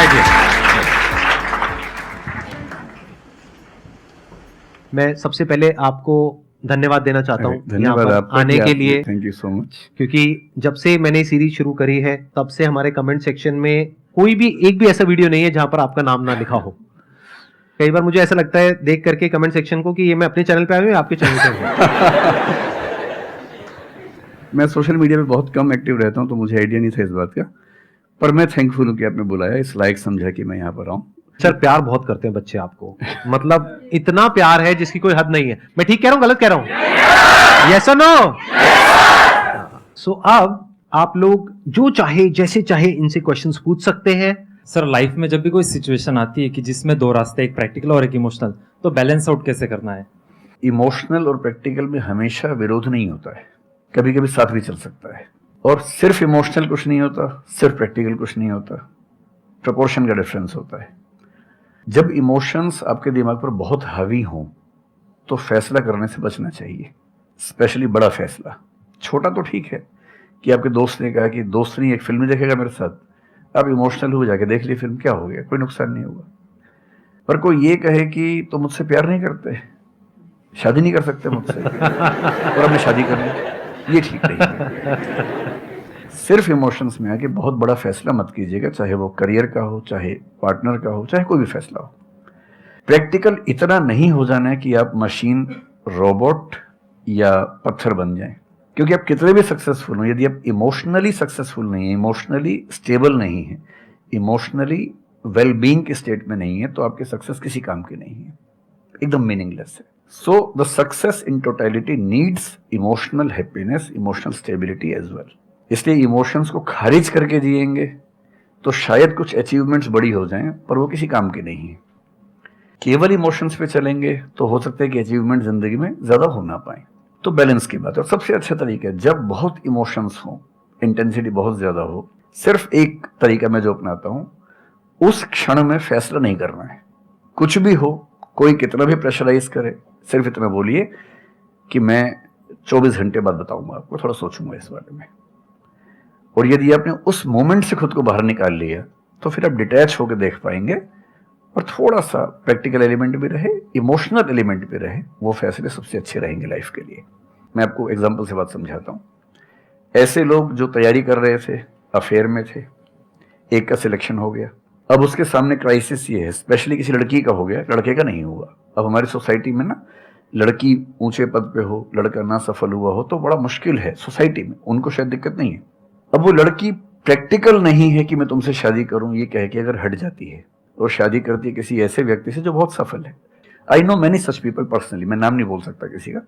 बैठिए। मैं सबसे पहले आपको धन्यवाद देना चाहता हूँ यहाँ पर आने के लिए। Thank you so much. क्योंकि जब से मैंने सीरीज शुरू करी है तब से हमारे कमेंट सेक्शन में कोई भी एक भी ऐसा वीडियो नहीं है जहां पर आपका नाम ना लिखा हो। कई बार मुझे ऐसा लगता है देख करके कमेंट सेक्शन को कि ये मैं अपने चैनल पे आया हूँ या आपके चैनल पे हूँ। मैं सोशल मीडिया पे बहुत कम एक्टिव रहता हूँ तो मुझे आइडिया नहीं था इस बात का, पर मैं थैंकफुल हूँ कि आपने बुलाया, इस लायक समझा कि मैं यहाँ पर आऊँ। सर प्यार बहुत करते हैं बच्चे आपको, मतलब इतना प्यार है जिसकी कोई हद नहीं है। मैं ठीक कह रहा हूँ गलत कह रहा हूँ? यस और नो? सो अब आप लोग जो चाहे जैसे चाहे इनसे क्वेश्चंस पूछ सकते हैं। सर लाइफ में जब भी कोई सिचुएशन आती है कि जिसमें दो रास्ते, एक प्रैक्टिकल और एक इमोशनल, तो बैलेंस आउट कैसे करना है? इमोशनल और प्रैक्टिकल में हमेशा विरोध नहीं होता है, कभी कभी साथ भी चल सकता है। और सिर्फ इमोशनल कुछ नहीं होता, सिर्फ प्रैक्टिकल कुछ नहीं होता, प्रोपोर्शन का डिफरेंस होता है। जब इमोशंस आपके दिमाग पर बहुत हावी हों तो फैसला करने से बचना चाहिए, स्पेशली बड़ा फैसला। छोटा तो ठीक है कि आपके दोस्त ने कहा कि दोस्त नहीं एक फिल्म देखेगा मेरे साथ, आप इमोशनल हो जाके देख ली फिल्म, क्या हो गया, कोई नुकसान नहीं होगा। पर कोई ये कहे कि तो मुझसे प्यार नहीं करते, शादी नहीं कर सकते मुझसे और हमने शादी कर ली, ये ठीक नहीं है। सिर्फ इमोशंस में आके बहुत बड़ा फैसला मत कीजिएगा, चाहे वो करियर का हो, चाहे पार्टनर का हो, चाहे कोई भी फैसला हो। प्रैक्टिकल इतना नहीं हो जाना है कि आप मशीन, रोबोट या पत्थर बन जाएं। क्योंकि आप कितने भी सक्सेसफुल हो, यदि आप इमोशनली सक्सेसफुल नहीं है, इमोशनली स्टेबल नहीं है, इमोशनली वेलबींग के स्टेट में नहीं है, तो आपकी सक्सेस किसी काम की नहीं है, एकदम मीनिंगलेस है। So the success in totality needs emotional happiness, emotional stability as well. इसलिए इमोशंस को खारिज करके जिएंगे तो शायद कुछ अचीवमेंट्स बड़ी हो जाएं, पर वो किसी काम की नहीं है। केवल इमोशंस पे चलेंगे तो हो सकता है कि अचीवमेंट जिंदगी में ज्यादा हो ना पाए। तो बैलेंस की बात है। और सबसे अच्छा तरीका है, जब बहुत इमोशंस हो, इंटेंसिटी बहुत ज्यादा हो, सिर्फ एक तरीका मैं जो अपनाता हूं, उस क्षण में फैसला नहीं करना है। कुछ भी हो, कोई कितना भी प्रेशराइज करे, सिर्फ इतना बोलिए कि मैं 24 घंटे बाद बताऊंगा आपको, थोड़ा सोचूंगा इस बारे में। और यदि आपने उस मोमेंट से खुद को बाहर निकाल लिया तो फिर आप डिटैच होकर देख पाएंगे, और थोड़ा सा प्रैक्टिकल एलिमेंट भी रहे, इमोशनल एलिमेंट भी रहे, वो फैसले सबसे अच्छे रहेंगे लाइफ के लिए। मैं आपको एग्जांपल से बात समझाता हूं। ऐसे लोग जो तैयारी कर रहे थे, अफेयर में थे, एक का सिलेक्शन हो गया, अब उसके सामने क्राइसिस ये है, स्पेशली किसी लड़की का हो गया, लड़के का नहीं हुआ। अब हमारी सोसाइटी में ना, लड़की ऊंचे पद पे हो, लड़का ना सफल हुआ हो तो बड़ा मुश्किल है सोसाइटी में, उनको शायद दिक्कत नहीं है। अब वो लड़की प्रैक्टिकल नहीं है कि मैं तुमसे शादी करूं, ये कह के अगर हट जाती है और शादी करती है किसी ऐसे व्यक्ति से जो बहुत सफल है। I know many such people personally, मैं नाम नहीं बोल सकता किसी का।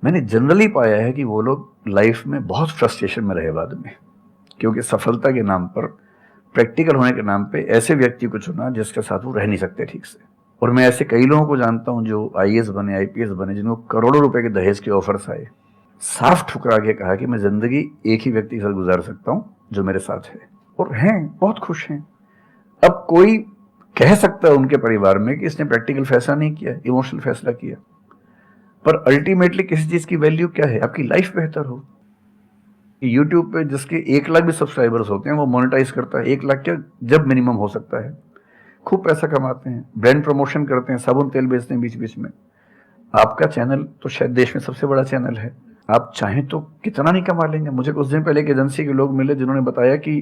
मैंने जनरली पाया है कि वो लोग लाइफ में बहुत फ्रस्ट्रेशन में रहे बाद में, क्योंकि सफलता के नाम पर, प्रैक्टिकल होने के नाम पे ऐसे व्यक्ति को चुना जिसके साथ वो रह नहीं सकते ठीक से। और मैं ऐसे कई लोगों को जानता हूं जो IAS बने, IPS बने, जिनको करोड़ों रुपए के दहेज के ऑफर्स आए, साफ ठुकरा के कहा कि मैं जिंदगी एक ही व्यक्ति के साथ गुजार सकता हूं जो मेरे साथ है, और हैं, बहुत खुश हैं। अब कोई कह सकता है उनके परिवार में कि इसने प्रैक्टिकल फैसला नहीं किया, इमोशनल फैसला किया, पर अल्टीमेटली किसी चीज की वैल्यू क्या है? आपकी लाइफ बेहतर हो। यूट्यूब पे जिसके 1 लाख भी सब्सक्राइबर्स होते हैं वो मोनेटाइज करता है, 1 लाख क्या जब मिनिमम हो सकता है, खूब पैसा कमाते हैं, ब्रांड प्रमोशन करते हैं, साबुन तेल बेचते हैं बीच बीच में। आपका चैनल तो शायद देश में सबसे बड़ा चैनल है, आप चाहें तो कितना नहीं कमा लेंगे। मुझे कुछ दिन पहले एक एजेंसी के लोग मिले जिन्होंने बताया कि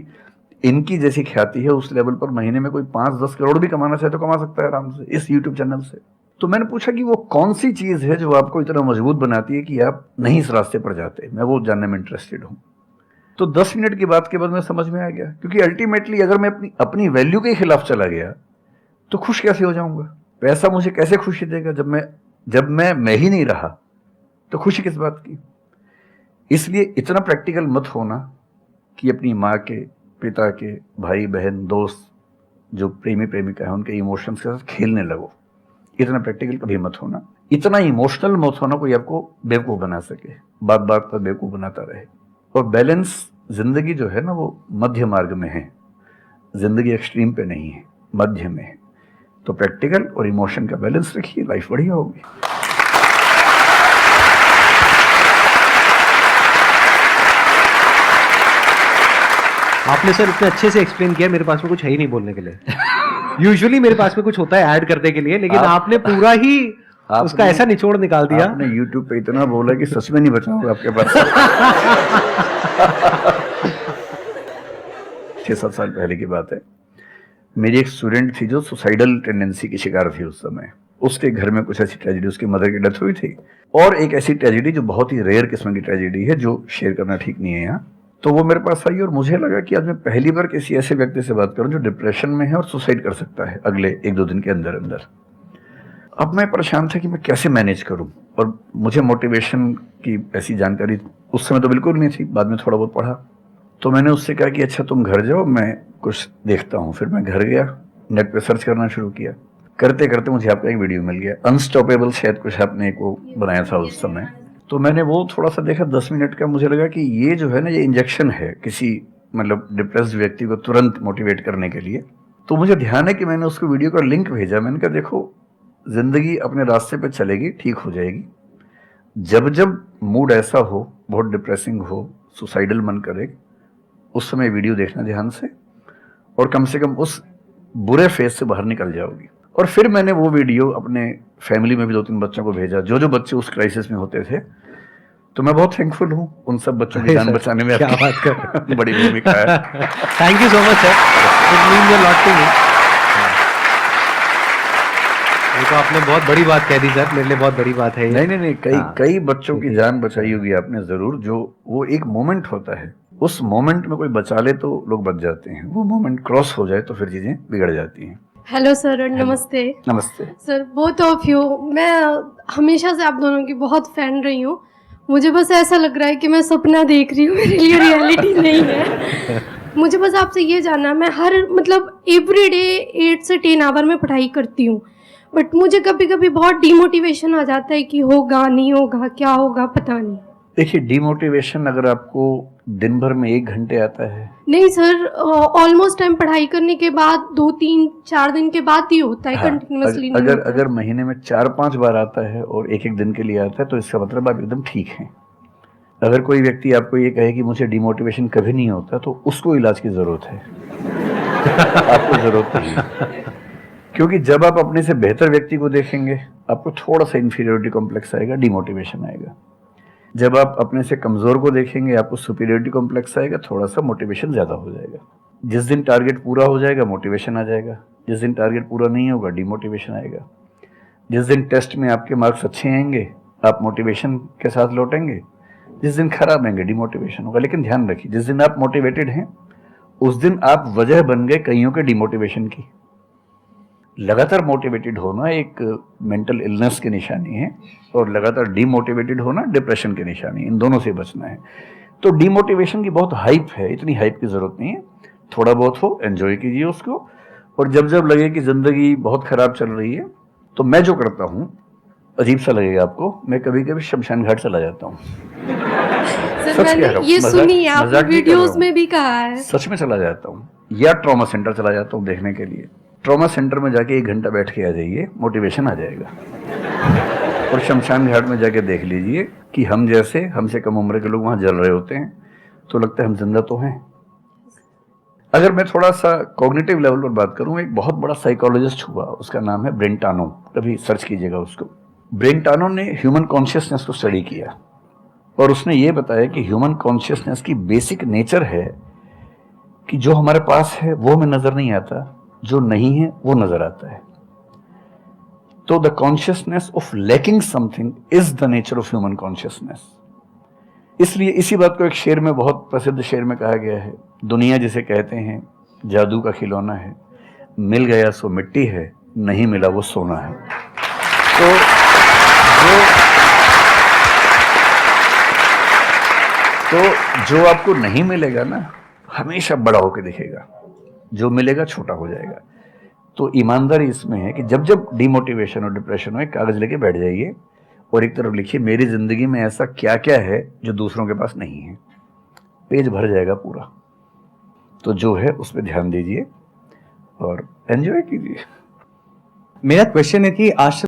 इनकी जैसी ख्याति है, उस लेवल पर महीने में कोई 5-10 करोड़ भी कमाना चाहे तो कमा सकता है आराम से इस यूट्यूब चैनल से। तो मैंने पूछा कि वो कौन सी चीज है जो आपको इतना मजबूत बनाती है कि आप नहीं इस रास्ते पर जाते, मैं वो जानने में इंटरेस्टेड हूँ। तो 10 मिनट की बात के बाद मैं समझ में आ गया, क्योंकि अल्टीमेटली अगर मैं अपनी वैल्यू के खिलाफ चला गया तो खुश कैसे हो जाऊंगा? पैसा मुझे कैसे खुशी देगा जब मैं ही नहीं रहा, तो खुशी किस बात की? इसलिए इतना प्रैक्टिकल मत होना कि अपनी माँ के, पिता के, भाई बहन, दोस्त, जो प्रेमी प्रेमिका है, उनके इमोशंस के साथ खेलने लगो। इतना प्रैक्टिकल कभी मत होना, इतना इमोशनल मत होना कोई आपको बेवकूफ बना सके, बात बात पर बेवकूफ बनाता रहे। और बैलेंस जिंदगी जो है ना, वो मध्य मार्ग में है, जिंदगी एक्सट्रीम पे नहीं है, मध्य में है। तो प्रैक्टिकल और इमोशन का बैलेंस रखिए, लाइफ बढ़िया होगी। आपने सर इतने अच्छे से एक्सप्लेन किया, मेरे पास में कुछ है ही नहीं बोलने के लिए। यूजुअली मेरे पास में कुछ होता है ऐड करने के लिए, लेकिन आपने पूरा ही उसका ऐसा निचोड़ निकाल दिया। आपने YouTube पे इतना बोला कि सच में नहीं बचा होगा आपके पास। 6-7 साल पहले की बात है, मेरी एक स्टूडेंट थी जो सुसाइडल टेंडेंसी की शिकार थी उस समय। उसके घर में कुछ ऐसी ट्रेजेडी, उसकी मदर की डेथ हुई थी, और एक ऐसी ट्रेजेडी जो बहुत ही रेयर किस्म की ट्रेजेडी है, जो शेयर करना ठीक नहीं है यहाँ। तो वो मेरे पास आई और मुझे लगा कि आज मैं पहली बार किसी ऐसे व्यक्ति से बात करूं जो डिप्रेशन में है और सुसाइड कर सकता है अगले 1-2 दिन के अंदर अंदर। अब मैं परेशान था कि मैं कैसे मैनेज करूं, और मुझे मोटिवेशन की ऐसी जानकारी उस समय तो बिल्कुल नहीं थी, बाद में थोड़ा बहुत पढ़ा। तो मैंने उससे कहा कि अच्छा तुम घर जाओ, मैं कुछ देखता हूँ। फिर मैं घर गया, नेट पे सर्च करना शुरू किया। करते करते मुझे आपका एक वीडियो मिल गया, अनस्टॉपेबल, शायद कुछ आपने एक वो बनाया था उस समय। तो मैंने वो थोड़ा सा देखा, 10 मिनट का। मुझे लगा कि ये जो है ना, ये इंजेक्शन है किसी मतलब डिप्रेस्ड व्यक्ति को तुरंत मोटिवेट करने के लिए। तो मुझे ध्यान है कि मैंने उसको वीडियो का लिंक भेजा। मैंने कहा देखो, जिंदगी अपने रास्ते पे चलेगी, ठीक हो जाएगी। जब जब मूड ऐसा हो, बहुत डिप्रेसिंग हो, सुसाइडल मन करे, उस समय वीडियो देखना ध्यान से, और कम से कम उस बुरे फेज से बाहर निकल जाओगी। और फिर मैंने वो वीडियो अपने फैमिली में भी 2-3 बच्चों को भेजा, जो बच्चे उस क्राइसिस में होते थे। तो मैं बहुत थैंकफुल हूँ, उन सब बच्चों की जान बचाने में क्या आपकी बात कर बड़ी भूमिका है। Thank you so much sir, it means a lot to me. ये तो आपने बहुत बड़ी बात कह दी सर, मेरे लिए बहुत बड़ी बात है ये। नहीं, कई बच्चों की जान बचाई होगी आपने जरूर। जो वो एक मोमेंट होता है, उस मोमेंट में कोई बचा ले तो लोग बच जाते हैं, वो मोमेंट क्रॉस हो जाए तो फिर चीजें बिगड़ जाती हैं। हेलो सर, नमस्ते। नमस्ते सर, बोथ ऑफ यू, मैं हमेशा से आप दोनों की बहुत फैन रही हूँ। मुझे बस ऐसा लग रहा है कि मैं सपना देख रही हूँ, मेरे लिए रियलिटी नहीं है। मुझे बस आपसे ये जानना, मैं हर मतलब एवरी डे 8 से 10 आवर में पढ़ाई करती हूँ, बट मुझे कभी कभी बहुत डिमोटिवेशन आ जाता है कि होगा नहीं होगा, क्या होगा पता नहीं। देखिए, डिमोटिवेशन अगर आपको दिन भर में 1 घंटे आता है, नहीं सर, ऑलमोस्ट टाइम पढ़ाई करने के बाद 2-3-4 दिन के बाद ही होता है, हाँ, कंटिन्यूअसली नहीं अगर होता है। अगर महीने में 4-5 बार आता है और 1-1 दिन के लिए आता है, तो इसका मतलब आप एकदम ठीक हैं। अगर कोई व्यक्ति आपको ये कहे कि मुझे डिमोटिवेशन कभी नहीं होता, तो उसको इलाज की जरूरत है। आपको जरूरत नहीं है। क्योंकि जब आप अपने से बेहतर व्यक्ति को देखेंगे, आपको थोड़ा सा इंफीरियरिटी कॉम्प्लेक्स आएगा, डिमोटिवेशन आएगा। जब आप अपने से कमजोर को देखेंगे, आपको सुपीरियरिटी कॉम्प्लेक्स आएगा, थोड़ा सा मोटिवेशन ज्यादा हो जाएगा। जिस दिन टारगेट पूरा हो जाएगा, मोटिवेशन आ जाएगा। जिस दिन टारगेट पूरा नहीं होगा, डिमोटिवेशन आएगा। जिस दिन टेस्ट में आपके मार्क्स अच्छे आएंगे, आप मोटिवेशन के साथ लौटेंगे। जिस दिन खराब आएंगे, डिमोटिवेशन होगा। लेकिन ध्यान रखिए, जिस दिन आप मोटिवेटेड हैं, उस दिन आप वजह बन गए कईयों के डिमोटिवेशन की। लगातार मोटिवेटेड होना एक मेंटल इलनेस की निशानी है, और लगातार डीमोटिवेटेड होना डिप्रेशन की निशानी। इन दोनों से बचना है। तो डीमोटिवेशन की बहुत हाइप है, इतनी हाइप की जरूरत नहीं है। थोड़ा बहुत हो, एंजॉय कीजिए उसको। और जब जब लगे कि जिंदगी बहुत खराब चल रही है, तो मैं जो करता हूँ, अजीब सा लगेगा आपको, मैं कभी कभी शमशान घाट चला जाता हूँ। सर, सच कह रहा मैंने हूँ, ये सुनी है, आपने मजाक नहीं कर रहा वीडियोस हूँ। में भी कहा है। सच में चला जाता हूँ, या ट्रॉमा सेंटर चला जाता हूँ देखने के लिए। ट्रॉमा सेंटर में जाके 1 घंटा बैठ के आ जाइए, मोटिवेशन आ जाएगा। और शमशान घाट में जाके देख लीजिए कि हम जैसे हमसे कम उम्र के लोग वहां जल रहे होते हैं, तो लगता है हम जिंदा तो हैं। अगर मैं थोड़ा सा कॉग्निटिव लेवल पर बात करूं, एक बहुत बड़ा साइकोलॉजिस्ट हुआ, उसका नाम है ब्रेंटानो, कभी सर्च कीजिएगा उसको। ब्रेंटानो ने ह्यूमन कॉन्शियसनेस को स्टडी किया, और उसने ये बताया कि ह्यूमन कॉन्शियसनेस की बेसिक नेचर है कि जो हमारे पास है वो हमें नजर नहीं आता, जो नहीं है वो नजर आता है। तो the consciousness of lacking something is the nature of human consciousness. इसलिए इसी बात को एक शेर में, बहुत प्रसिद्ध शेर में कहा गया है, दुनिया जिसे कहते हैं जादू का खिलौना है, मिल गया सो मिट्टी है, नहीं मिला वो सोना है। तो जो आपको नहीं मिलेगा ना, हमेशा बड़ा होकर दिखेगा, जो मिलेगा छोटा हो जाएगा। तो ईमानदारी इसमें है कि जब जब डिमोटिवेशन और डिप्रेशन हो, एक कागज लेके बैठ जाइए और एक तरफ लिखिए, मेरी जिंदगी में ऐसा क्या क्या है जो दूसरों के पास नहीं है। पेज भर जाएगा पूरा। तो जो है उस पर ध्यान दीजिए और एंजॉय कीजिए। मेरा क्वेश्चन है कि आज